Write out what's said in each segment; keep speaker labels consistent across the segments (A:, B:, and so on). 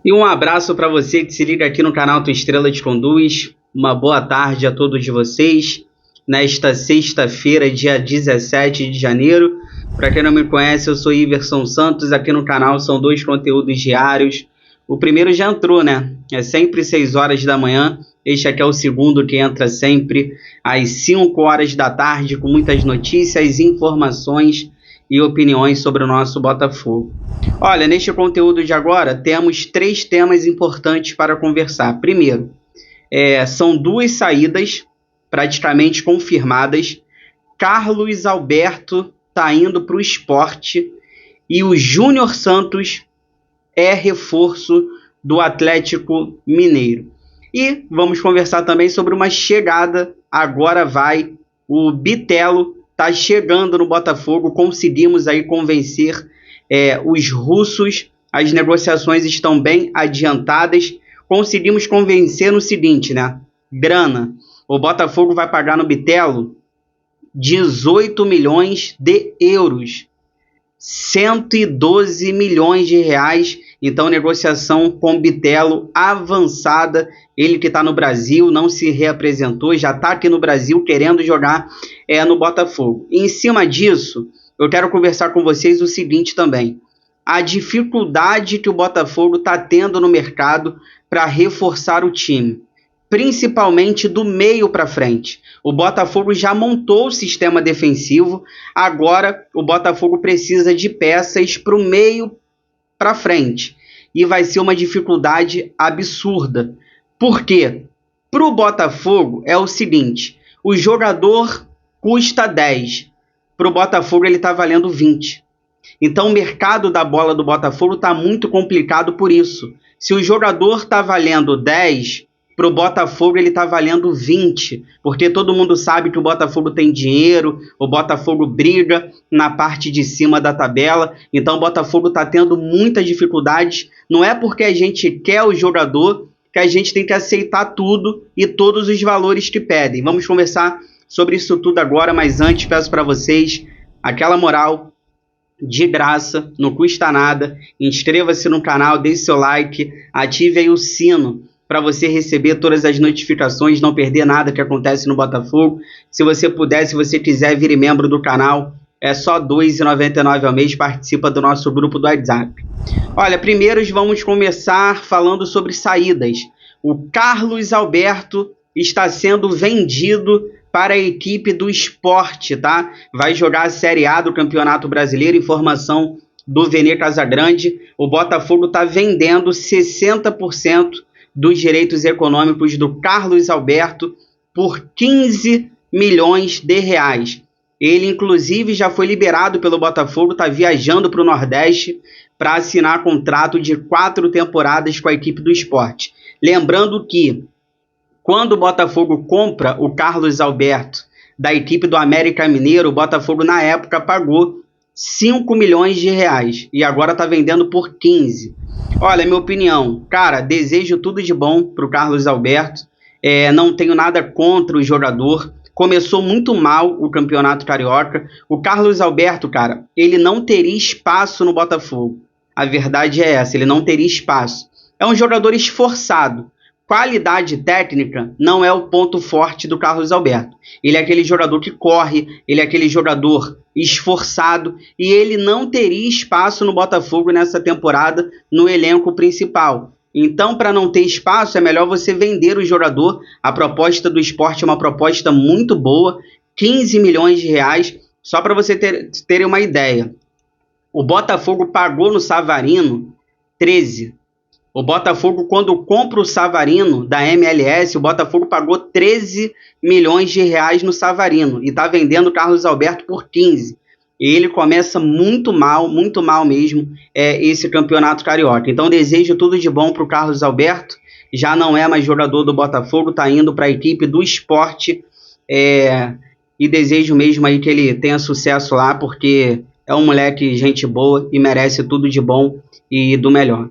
A: E um abraço para você que se liga aqui no canal Tua Estrela Te Conduz. Uma boa tarde a todos de vocês. Nesta sexta-feira, dia 17 de janeiro. Para quem não me conhece, eu sou Iverson Santos. Aqui no canal são 2 conteúdos diários. O primeiro já entrou, né? É sempre 6 horas da manhã. Este aqui é o segundo que entra sempre às 5 horas da tarde, com muitas notícias, informações e opiniões sobre o nosso Botafogo. Olha, neste conteúdo de agora, temos 3 temas importantes para conversar. Primeiro, são 2 saídas praticamente confirmadas. Carlos Alberto está indo para o Sport e o Júnior Santos é reforço do Atlético Mineiro. E vamos conversar também sobre uma chegada. Agora vai o Bitelo, está chegando no Botafogo. Conseguimos aí convencer os russos. As negociações estão bem adiantadas. Conseguimos convencer no seguinte, né? Grana. O Botafogo vai pagar no Bitelo 18 milhões de euros. 112 milhões de reais. Então, negociação com Bitelo avançada. Ele que está no Brasil, não se reapresentou, já está aqui no Brasil querendo jogar no Botafogo. E em cima disso, eu quero conversar com vocês o seguinte também. A dificuldade que o Botafogo está tendo no mercado para reforçar o time, principalmente do meio para frente. O Botafogo já montou o sistema defensivo, agora o Botafogo precisa de peças para o meio para frente. E vai ser uma dificuldade absurda. Por quê? Para o Botafogo é o seguinte, o jogador custa 10, para o Botafogo ele está valendo 20. Então o mercado da bola do Botafogo está muito complicado por isso. Se o jogador está valendo 10, para o Botafogo ele está valendo 20, porque todo mundo sabe que o Botafogo tem dinheiro, o Botafogo briga na parte de cima da tabela, então o Botafogo está tendo muitas dificuldades. Não é porque a gente quer o jogador que a gente tem que aceitar tudo e todos os valores que pedem. Vamos conversar sobre isso tudo agora, mas antes peço para vocês aquela moral, de graça, não custa nada. Inscreva-se no canal, deixe seu like, ative aí o sino para você receber todas as notificações, não perder nada que acontece no Botafogo. Se você puder, se você quiser, vire membro do canal. É só R$ 2,99 ao mês, participa do nosso grupo do WhatsApp. Olha, primeiro vamos começar falando sobre saídas. O Carlos Alberto está sendo vendido para a equipe do Sport, tá? Vai jogar a Série A do Campeonato Brasileiro, informação do Vene Casagrande. O Botafogo está vendendo 60% dos direitos econômicos do Carlos Alberto por 15 milhões de reais. Ele, inclusive, já foi liberado pelo Botafogo, está viajando para o Nordeste para assinar contrato de 4 temporadas com a equipe do Sport. Lembrando que, quando o Botafogo compra o Carlos Alberto da equipe do América Mineiro, o Botafogo, na época, pagou 5 milhões de reais e agora está vendendo por 15. Olha, minha opinião, cara, desejo tudo de bom para o Carlos Alberto, não tenho nada contra o jogador. Começou muito mal o Campeonato Carioca. O Carlos Alberto, cara, ele não teria espaço no Botafogo. A verdade é essa, ele não teria espaço. É um jogador esforçado. Qualidade técnica não é o ponto forte do Carlos Alberto. Ele é aquele jogador que corre, ele é aquele jogador esforçado e ele não teria espaço no Botafogo nessa temporada no elenco principal. Então, para não ter espaço, é melhor você vender o jogador. A proposta do Sport é uma proposta muito boa, 15 milhões de reais, só para você terem uma ideia. O Botafogo pagou no Savarino 13. O Botafogo, quando compra o Savarino da MLS, o Botafogo pagou 13 milhões de reais no Savarino e está vendendo o Carlos Alberto por 15. Ele começa muito mal mesmo, esse campeonato carioca. Então desejo tudo de bom para o Carlos Alberto, já não é mais jogador do Botafogo, está indo para a equipe do Sport, e desejo mesmo aí que ele tenha sucesso lá, porque é um moleque gente boa e merece tudo de bom e do melhor.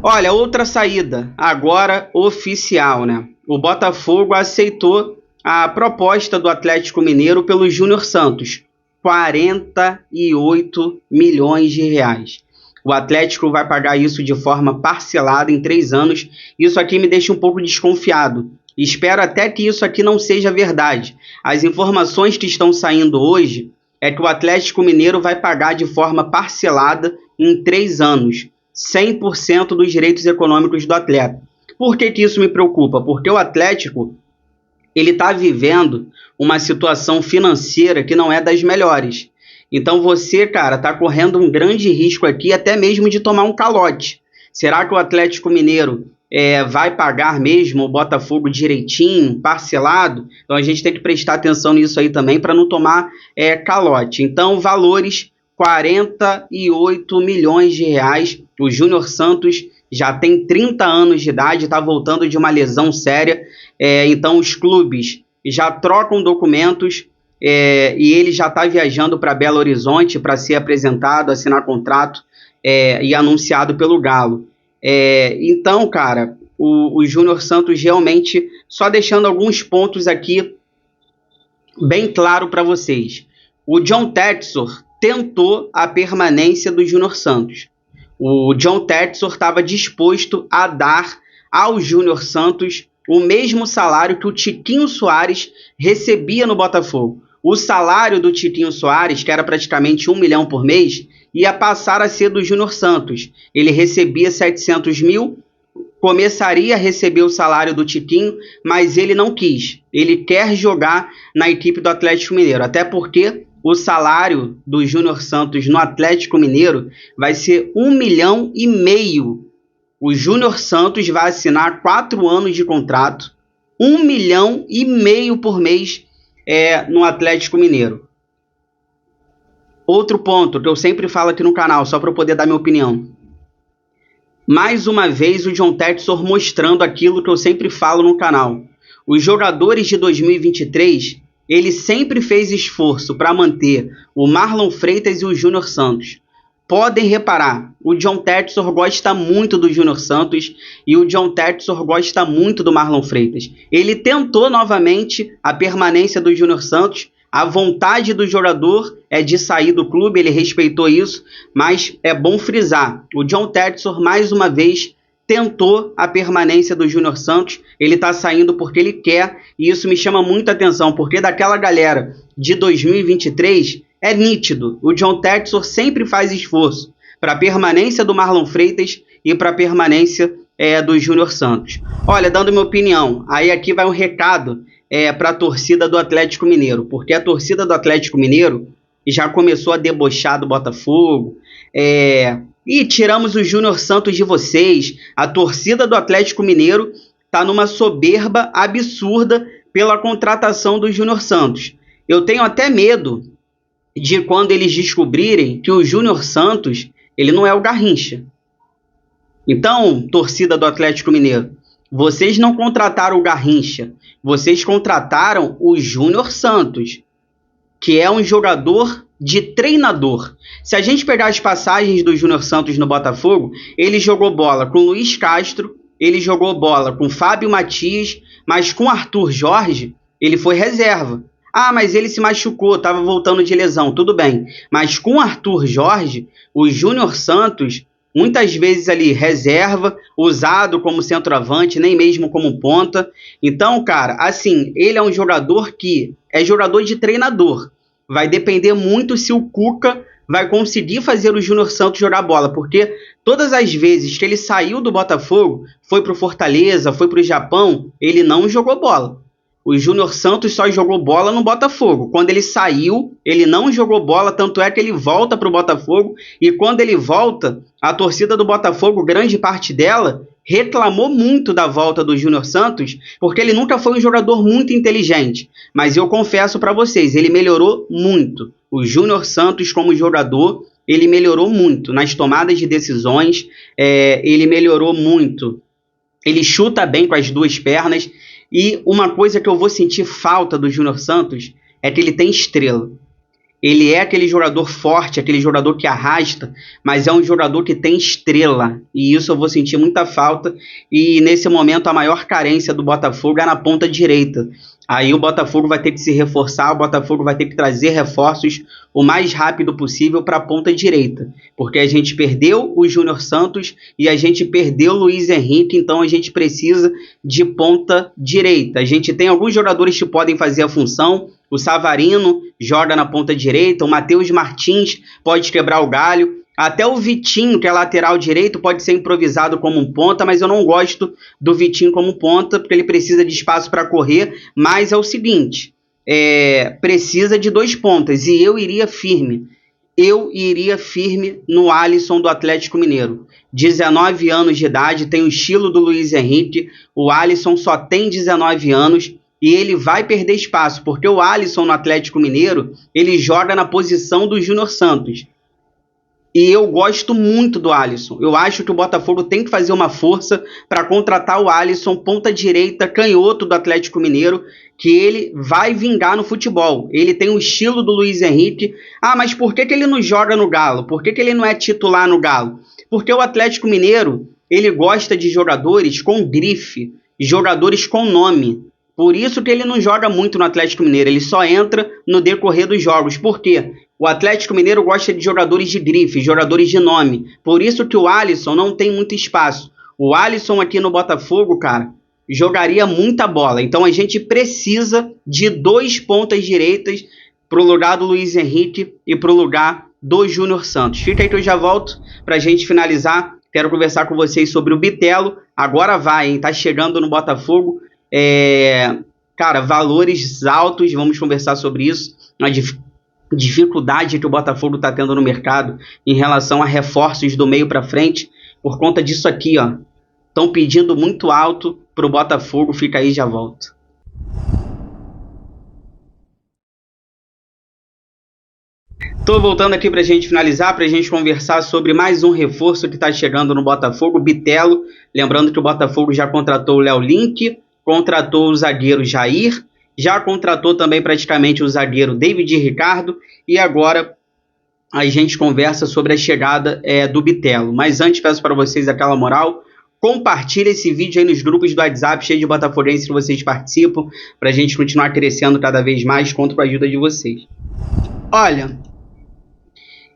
A: Olha, outra saída, agora oficial, né? O Botafogo aceitou a proposta do Atlético Mineiro pelo Júnior Santos, 48 milhões de reais. O Atlético vai pagar isso de forma parcelada em 3 anos. Isso aqui me deixa um pouco desconfiado. Espero até que isso aqui não seja verdade. As informações que estão saindo hoje é que o Atlético Mineiro vai pagar de forma parcelada em 3 anos, 100% dos direitos econômicos do atleta. Por que isso me preocupa? Porque o Atlético ele está vivendo uma situação financeira que não é das melhores. Então você, cara, está correndo um grande risco aqui, até mesmo de tomar um calote. Será que o Atlético Mineiro vai pagar mesmo o Botafogo direitinho, parcelado? Então a gente tem que prestar atenção nisso aí também para não tomar calote. Então, valores 48 milhões de reais. O Júnior Santos já tem 30 anos de idade, está voltando de uma lesão séria. Então os clubes já trocam documentos e ele já está viajando para Belo Horizonte para ser apresentado, assinar contrato e anunciado pelo Galo. Então, cara, o Júnior Santos realmente, só deixando alguns pontos aqui bem claro para vocês. O John Textor tentou a permanência do Júnior Santos. O John Textor estava disposto a dar ao Júnior Santos o mesmo salário que o Tiquinho Soares recebia no Botafogo. O salário do Tiquinho Soares, que era praticamente 1 milhão por mês, ia passar a ser do Júnior Santos. Ele recebia 700 mil, começaria a receber o salário do Tiquinho, mas ele não quis. Ele quer jogar na equipe do Atlético Mineiro, até porque o salário do Júnior Santos no Atlético Mineiro vai ser 1,5 milhão. O Júnior Santos vai assinar 4 anos de contrato, 1,5 milhão por mês no Atlético Mineiro. Outro ponto que eu sempre falo aqui no canal, só para eu poder dar minha opinião. Mais uma vez o John Textor mostrando aquilo que eu sempre falo no canal. Os jogadores de 2023, ele sempre fez esforço para manter o Marlon Freitas e o Júnior Santos. Podem reparar, o John Textor gosta muito do Júnior Santos e o John Textor gosta muito do Marlon Freitas. Ele tentou novamente a permanência do Júnior Santos. A vontade do jogador é de sair do clube, ele respeitou isso, mas é bom frisar, o John Textor mais uma vez tentou a permanência do Júnior Santos. Ele está saindo porque ele quer, e isso me chama muita atenção, porque daquela galera de 2023... é nítido, o John Textor sempre faz esforço para a permanência do Marlon Freitas e para a permanência do Júnior Santos. Olha, dando minha opinião, aí aqui vai um recado para a torcida do Atlético Mineiro, porque a torcida do Atlético Mineiro já começou a debochar do Botafogo, e tiramos o Júnior Santos de vocês. A torcida do Atlético Mineiro está numa soberba absurda pela contratação do Júnior Santos. Eu tenho até medo de quando eles descobrirem que o Júnior Santos, ele não é o Garrincha. Então, torcida do Atlético Mineiro, vocês não contrataram o Garrincha, vocês contrataram o Júnior Santos, que é um jogador de treinador. Se a gente pegar as passagens do Júnior Santos no Botafogo, ele jogou bola com Luiz Castro, ele jogou bola com Fábio Matias, mas com Arthur Jorge, ele foi reserva. Ah, mas ele se machucou, estava voltando de lesão, tudo bem. Mas com Arthur Jorge, o Júnior Santos, muitas vezes ali reserva, usado como centroavante, nem mesmo como ponta. Então, cara, assim, ele é um jogador que é jogador de treinador. Vai depender muito se o Cuca vai conseguir fazer o Júnior Santos jogar bola, porque todas as vezes que ele saiu do Botafogo, foi para o Fortaleza, foi para o Japão, ele não jogou bola. O Júnior Santos só jogou bola no Botafogo. Quando ele saiu, ele não jogou bola, tanto é que ele volta para o Botafogo. E quando ele volta, a torcida do Botafogo, grande parte dela, reclamou muito da volta do Júnior Santos, porque ele nunca foi um jogador muito inteligente. Mas eu confesso para vocês, ele melhorou muito. O Júnior Santos, como jogador, ele melhorou muito nas tomadas de decisões. Ele melhorou muito. Ele chuta bem com as duas pernas. E uma coisa que eu vou sentir falta do Júnior Santos é que ele tem estrela. Ele é aquele jogador forte, aquele jogador que arrasta, mas é um jogador que tem estrela. E isso eu vou sentir muita falta. E nesse momento a maior carência do Botafogo é na ponta direita. Aí o Botafogo vai ter que se reforçar, o Botafogo vai ter que trazer reforços o mais rápido possível para a ponta direita, porque a gente perdeu o Júnior Santos e a gente perdeu o Luiz Henrique, então a gente precisa de ponta direita. A gente tem alguns jogadores que podem fazer a função, o Savarino joga na ponta direita, o Matheus Martins pode quebrar o galho, até o Vitinho, que é lateral direito, pode ser improvisado como um ponta, mas eu não gosto do Vitinho como ponta, porque ele precisa de espaço para correr, mas é o seguinte, precisa de 2 pontas, e eu iria firme no Alisson do Atlético Mineiro. 19 anos de idade, tem o estilo do Luiz Henrique, o Alisson só tem 19 anos, e ele vai perder espaço, porque o Alisson no Atlético Mineiro, ele joga na posição do Júnior Santos. E eu gosto muito do Alisson. Eu acho que o Botafogo tem que fazer uma força para contratar o Alisson, ponta direita, canhoto do Atlético Mineiro, que ele vai vingar no futebol. Ele tem o estilo do Luiz Henrique. Ah, mas por que ele não joga no Galo? Por que ele não é titular no Galo? Porque o Atlético Mineiro, ele gosta de jogadores com grife, jogadores com nome. Por isso que ele não joga muito no Atlético Mineiro, ele só entra no decorrer dos jogos. Por quê? O Atlético Mineiro gosta de jogadores de grife, jogadores de nome. Por isso que o Alisson não tem muito espaço. O Alisson aqui no Botafogo, cara, jogaria muita bola. Então a gente precisa de 2 pontas direitas pro lugar do Luiz Henrique e pro lugar do Júnior Santos. Fica aí que eu já volto pra gente finalizar. Quero conversar com vocês sobre o Bitelo. Agora vai, hein? Tá chegando no Botafogo. Cara, valores altos, vamos conversar sobre isso. A dificuldade que o Botafogo está tendo no mercado em relação a reforços do meio para frente, por conta disso aqui, ó. Estão pedindo muito alto para o Botafogo, fica aí, já volto. Estou voltando aqui para a gente finalizar, para a gente conversar sobre mais um reforço que está chegando no Botafogo, o Bitelo. Lembrando que o Botafogo já contratou o Léo Link, contratou o zagueiro Jair, já contratou também praticamente o zagueiro David Ricardo, e agora a gente conversa sobre a chegada do Bitelo. Mas antes, peço para vocês aquela moral, compartilhe esse vídeo aí nos grupos do WhatsApp, cheio de botafoguenses que vocês participam, para a gente continuar crescendo cada vez mais, conto com a ajuda de vocês. Olha,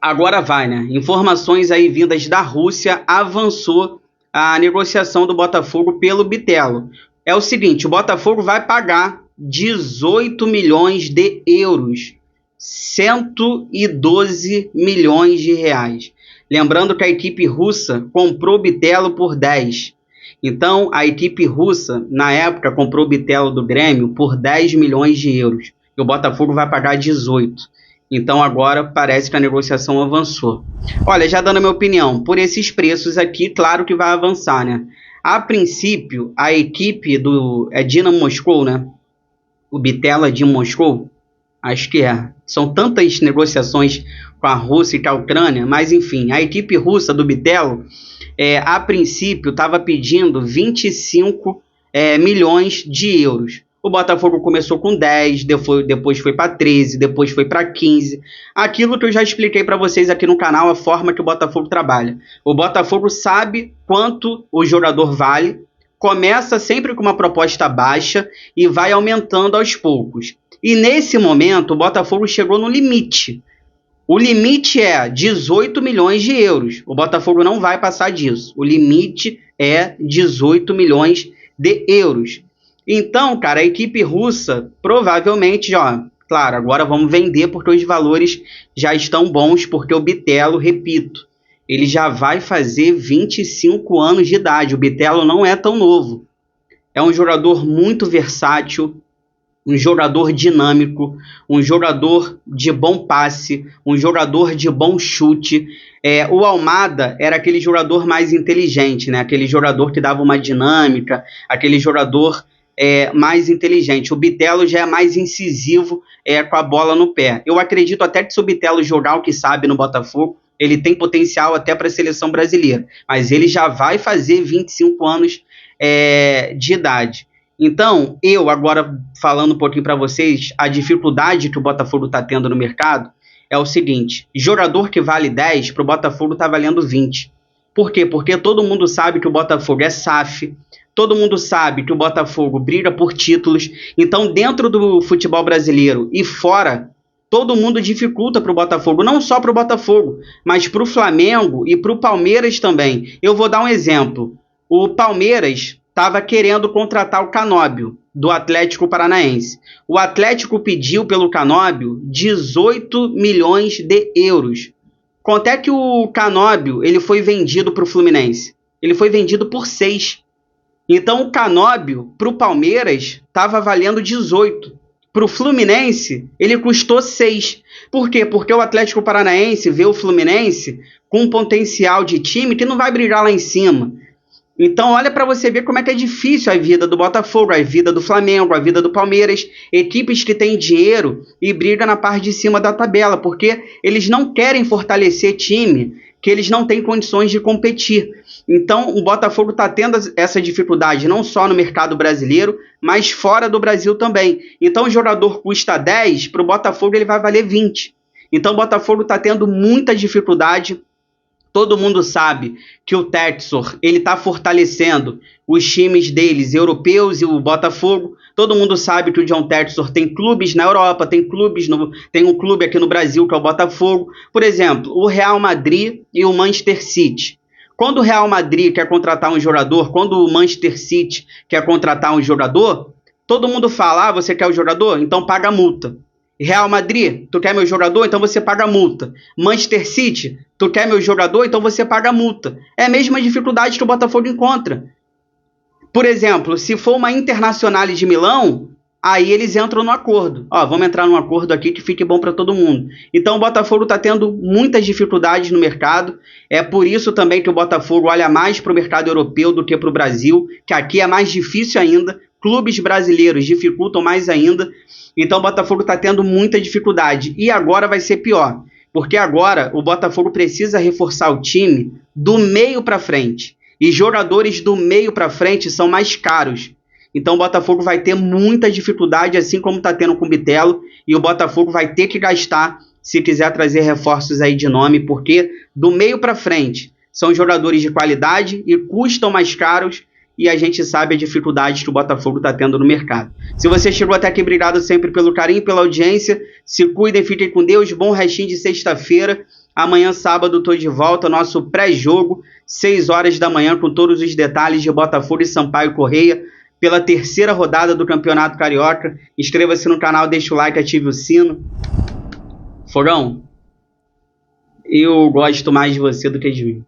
A: agora vai, né? Informações aí vindas da Rússia, avançou a negociação do Botafogo pelo Bitelo. É o seguinte, o Botafogo vai pagar 18 milhões de euros, 112 milhões de reais. Lembrando que a equipe russa comprou o Bitelo por 10. Então, a equipe russa, na época, comprou o Bitelo do Grêmio por 10 milhões de euros. E o Botafogo vai pagar 18. Então, agora parece que a negociação avançou. Olha, já dando a minha opinião, por esses preços aqui, claro que vai avançar, né? A princípio, a equipe do Dinamo Moscou, né? O Bitelo é de Moscou? Acho que é. São tantas negociações com a Rússia e com a Ucrânia, mas enfim, a equipe russa do Bitelo, a princípio, estava pedindo 25 milhões de euros. O Botafogo começou com 10, depois foi para 13, depois foi para 15. Aquilo que eu já expliquei para vocês aqui no canal, a forma que o Botafogo trabalha. O Botafogo sabe quanto o jogador vale, começa sempre com uma proposta baixa e vai aumentando aos poucos. E nesse momento o Botafogo chegou no limite. O limite é 18 milhões de euros. O Botafogo não vai passar disso. O limite é 18 milhões de euros. Então, cara, a equipe russa provavelmente, claro, agora vamos vender porque os valores já estão bons, porque o Bitelo, repito, ele já vai fazer 25 anos de idade. O Bitelo não é tão novo. É um jogador muito versátil, um jogador dinâmico, um jogador de bom passe, um jogador de bom chute. O Almada era aquele jogador mais inteligente, né? Aquele jogador que dava uma dinâmica, aquele jogador mais inteligente. O Bitelo já é mais incisivo com a bola no pé. Eu acredito até que se o Bitelo jogar o que sabe no Botafogo, ele tem potencial até para a seleção brasileira, mas ele já vai fazer 25 anos de idade. Então, eu agora falando um pouquinho para vocês, a dificuldade que o Botafogo está tendo no mercado é o seguinte, jogador que vale 10, para o Botafogo está valendo 20. Por quê? Porque todo mundo sabe que o Botafogo é SAF, todo mundo sabe que o Botafogo briga por títulos. Então, dentro do futebol brasileiro e fora, todo mundo dificulta para o Botafogo, não só para o Botafogo, mas para o Flamengo e para o Palmeiras também. Eu vou dar um exemplo. O Palmeiras estava querendo contratar o Canóbio, do Atlético Paranaense. O Atlético pediu pelo Canóbio 18 milhões de euros. Quanto é que o Canóbio ele foi vendido para o Fluminense? Ele foi vendido por 6. Então o Canóbio para o Palmeiras estava valendo 18. Para o Fluminense, ele custou 6. Por quê? Porque o Atlético Paranaense vê o Fluminense com um potencial de time que não vai brigar lá em cima. Então olha para você ver como é que é difícil a vida do Botafogo, a vida do Flamengo, a vida do Palmeiras, equipes que têm dinheiro e brigam na parte de cima da tabela, porque eles não querem fortalecer time que eles não têm condições de competir. Então o Botafogo está tendo essa dificuldade não só no mercado brasileiro, mas fora do Brasil também. Então o jogador custa 10, para o Botafogo ele vai valer 20. Então o Botafogo está tendo muita dificuldade. Todo mundo sabe que o Textor ele está fortalecendo os times deles europeus e o Botafogo. Todo mundo sabe que o John Textor tem clubes na Europa, tem um clube aqui no Brasil que é o Botafogo. Por exemplo, o Real Madrid e o Manchester City. Quando o Real Madrid quer contratar um jogador, quando o Manchester City quer contratar um jogador, todo mundo fala, você quer o jogador? Então paga a multa. Real Madrid, tu quer meu jogador? Então você paga a multa. Manchester City, tu quer meu jogador? Então você paga a multa. É a mesma dificuldade que o Botafogo encontra. Por exemplo, se for uma Internazionale de Milão, aí eles entram no acordo. Vamos entrar num acordo aqui que fique bom para todo mundo. Então o Botafogo está tendo muitas dificuldades no mercado. É por isso também que o Botafogo olha mais para o mercado europeu do que para o Brasil, que aqui é mais difícil ainda. Clubes brasileiros dificultam mais ainda. Então o Botafogo está tendo muita dificuldade. E agora vai ser pior. Porque agora o Botafogo precisa reforçar o time do meio para frente. E jogadores do meio para frente são mais caros. Então o Botafogo vai ter muita dificuldade, assim como está tendo com o Bitelo. E o Botafogo vai ter que gastar se quiser trazer reforços aí de nome. Porque do meio para frente são jogadores de qualidade e custam mais caros. E a gente sabe a dificuldade que o Botafogo está tendo no mercado. Se você chegou até aqui, obrigado sempre pelo carinho, pela audiência. Se cuidem, fiquem com Deus. Bom restinho de sexta-feira. Amanhã, sábado, estou de volta. Nosso pré-jogo, 6 horas da manhã, com todos os detalhes de Botafogo e Sampaio Corrêa, pela terceira rodada do Campeonato Carioca. Inscreva-se no canal, deixa o like, ative o sino. Fogão, eu gosto mais de você do que de mim.